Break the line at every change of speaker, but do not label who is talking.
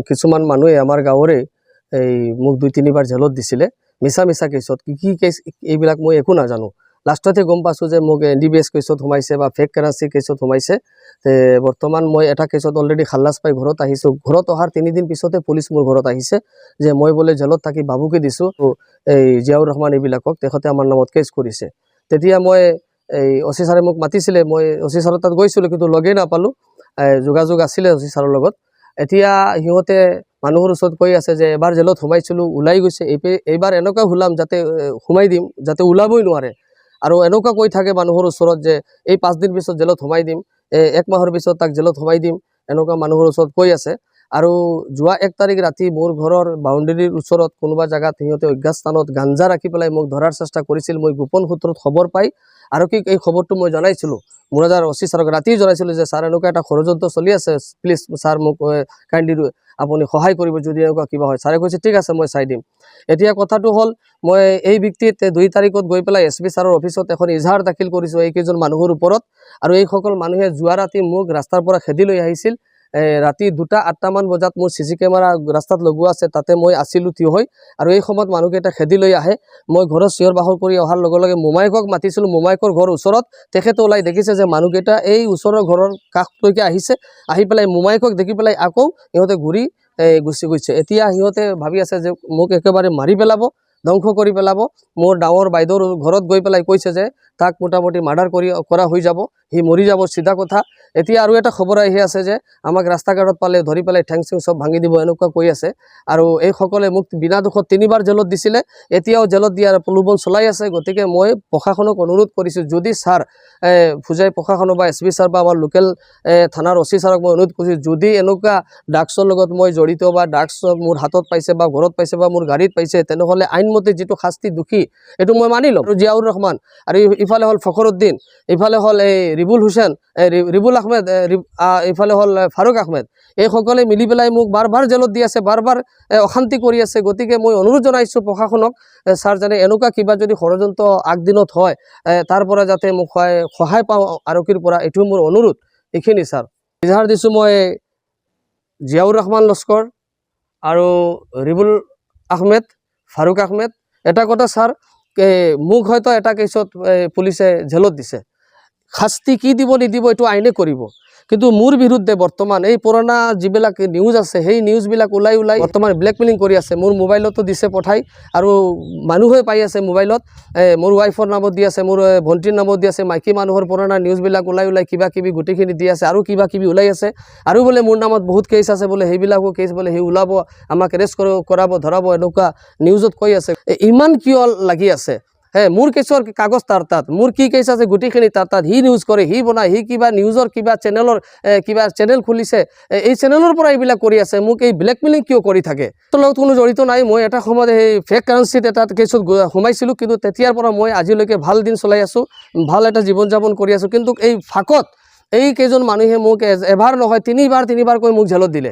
কিছুমান মানুহে আমাৰ গাঁৱৰে এই মোক 2-3 বাৰ জেলত দিছিলে মিছা মিছা কেছত কি কেছ এইবিলাক মই একো নাজানো লাষ্টতে গম পাইছোঁ যে মোক NDBS কেছত সোমাইছে বা ফেক কাৰেঞ্চি কেছত সোমাইছে তে বৰ্তমান মই এটা কেছত অলৰেডি খালাস পাই ঘৰত আহিছোঁ ঘৰত অহাৰ 3 দিন পিছতে পুলিচ মোৰ ঘৰত আহিছে যে মই বোলে জেলত থাকি বাবুকে দিছোঁ এই জিয়াউৰ ৰহমান এইবিলাকক তেখেতে আমাৰ নামত কেছ কৰিছে তেতিয়া মই এই OC ছাৰে মোক মাতিছিলে মই OC ছাৰৰ তাত গৈছিলোঁ কিন্তু লগেই নাপালোঁ যোগাযোগ আছিলে OC ছাৰৰ লগত এতিয়া সিহঁতে মানুহৰ ওচৰত কৈ আছে যে এবাৰ জেলত সোমাইছিলোঁ ওলাই গৈছে এইবাৰ এনেকুৱা হুলাম যাতে সোমাই দিম যাতে ওলাবই নোৱাৰে আৰু এনেকুৱা কৈ থাকে মানুহৰ ওচৰত যে এই 5 দিন পিছত জেলত সোমাই দিম 1 মাহৰ পিছত তাক জেলত সোমাই দিম এনেকুৱা মানুহৰ ওচৰত কৈ আছে আৰু যোৱা 1 তাৰিখ ৰাতি মোৰ ঘৰৰ বাউণ্ডাৰীৰ ওচৰত কোনোবা জায়গাত সিহঁতে অজ্ঞাত স্থানত গাঞ্জা ৰাখি পেলাই মোক ধৰাৰ চেষ্টা কৰিছিল মই গোপন সূত্ৰত খবৰ পাই আৰু কি এই খবৰটো মই জনাইছিলোঁ মুৰাদাৰ OC ছাৰক ৰাতি জনাইছিলোঁ যে ছাৰ এনেকুৱা এটা ষড়যন্ত্ৰ চলি আছে প্লিজ ছাৰ মোক কাইণ্ডলি আপুনি সহায় কৰিব যদি এনেকুৱা কিবা হয় ছাৰে কৈছে ঠিক আছে মই চাই দিম এতিয়া কথাটো হ'ল মই এই ভিত্তিত 2 তাৰিখত গৈ পেলাই SP ছাৰৰ অফিচত এখন ইজহাৰ দাখিল কৰিছোঁ এইকেইজন মানুহৰ ওপৰত আৰু এই সকল মানুহে যোৱা ৰাতি মোক ৰাস্তাৰ পৰা খেদি লৈ আহিছিল ৰাতি 2:08 মান বজাত মোৰ CC কেমেৰা ৰাস্তাত লগোৱা আছে তাতে মই আছিলোঁ থিয় হৈ আৰু এই সময়ত মানুহকেইটা খেদি লৈ আহে মই ঘৰত চিঞৰ বাখৰ কৰি অহাৰ লগে লগে মোমাইকক মাতিছিলোঁ মোমাইকৰ ঘৰ ওচৰত তেখেতে ওলাই দেখিছে যে মানুহকেইটা এই ওচৰৰ ঘৰৰ কাষলৈকে আহিছে আহি পেলাই মোমাইকক দেখি পেলাই আকৌ সিহঁতে ঘূৰি গুচি গৈছে এতিয়া সিহঁতে ভাবি আছে যে মোক একেবাৰে মাৰি পেলাব ধ্বংস কৰি পেলাব মোৰ ডাঙৰ বাইদেউৰ ঘৰত গৈ পেলাই কৈছে যে তাক মোটামুটি মাৰ্ডাৰ কৰা হৈ যাব হি মৰি যাব সিধা কথা এতিয়া আৰু এটা খবৰ আহি আছে যে আমাক ৰাস্তা ঘাটত পালে ধৰি পেলাই ঠেং চেং সব ভাঙি দিব এনেকুৱা কৈ আছে আৰু এই সকলে মোক বিনা দুখত 3 বাৰ জেলত দিছিলে এতিয়াও জেলত দিয়াৰ প্ৰলোভন চলাই আছে গতিকে মই প্ৰশাসনক অনুৰোধ কৰিছোঁ যদি ছাৰ ফুজাই প্ৰশাসন বা SP ছাৰ বা আমাৰ লোকেল থানাৰ OC ছাৰক মই অনুৰোধ কৰিছোঁ যদি এনেকুৱা ড্ৰাগছৰ লগত মই জড়িত বা ড্ৰাগছ মোৰ হাতত পাইছে বা ঘৰত পাইছে বা মোৰ গাড়ীত পাইছে তেনেহ'লে আইনমতে যেটো শাস্তি দুখী এটো মই মানি লম জিয়াউৰ ৰহমান আৰু ইফালে হল ফখৰুদ্দিন ইফালে হল এই ৰিবুল আহমেদ ইফালে হল ফাৰুক আহমেদ এই সকলে মিলি পেলাই মোক বাৰ জেলত দি আছে বাৰ অশান্তি কৰি আছে গতিকে মই অনুৰোধ জনাইছোঁ প্ৰশাসনক ছাৰ জানে এনেকুৱা কিবা যদি ষড়যন্ত্ৰ আগদিনত হয় তাৰ পৰা যাতে মোক সহায় পাওঁ আৰক্ষীৰ পৰা এটো মোৰ অনুৰোধ এইখিনি ছাৰ ইজহাৰ দিছোঁ মই জিয়াউৰ ৰহমান লস্কৰ আৰু ৰিবুল আহমেদ ফাৰুক আহমেদ এটা কথা ছাৰ মোক হয়তো এটা কেছত পুলিচে জেলত দিছে শাস্তি কি দিব নিদিব এটো আইনে কৰিব কিন্তু মোৰ বিৰুদ্ধে বৰ্তমান এই পুৰণা যিবিলাক নিউজ আছে সেই নিউজবিলাক ওলাই বৰ্তমান ব্লেকমেইলিং কৰি আছে মোৰ মোবাইলতো দিছে পঠাই আৰু মানুহে পাই আছে মোবাইলত মোৰ ৱাইফৰ নামত দি আছে মোৰ ভণ্টিৰ নামত দি আছে মাইকী মানুহৰ পুৰণা নিউজবিলাক ওলাই কিবা কিবি গুটিখিনি দি আছে আৰু কিবা কিবি ওলাই আছে আৰু বোলে মোৰ নামত বহুত কেছ আছে বোলে সেইবিলাকো কেছ বোলে সেই ওলাব আমাক এৰেষ্ট কৰাব ধৰাব এনেকুৱা নিউজত কৈ আছে ইমান কিয় লাগি আছে মোৰ কেছৰ কাগজ তাৰ তাত মোৰ কি কেছ আছে গুটিখিনি তাৰ তাত হি নিউজ কৰে হি বনায় হি কিবা নিউজৰ কিবা চেনেল খুলিছে এই চেনেলৰ পৰা এইবিলাক কৰি আছে মোক এই ব্লেকমেইলিং কিয় কৰি থাকে তোৰ লগত কোনো জড়িত নাই মই এটা সময়ত এই ফেক কাৰেঞ্চিত এটা কেছত সোমাইছিলোঁ কিন্তু তেতিয়াৰ পৰা মই আজিলৈকে ভাল দিন চলাই আছোঁ ভাল এটা জীৱন যাপন কৰি আছোঁ কিন্তু এই ফাকত এই কেইজন মানুহে মোক এবাৰ নহয় 3 বাৰ কৈ মোক জেলত দিলে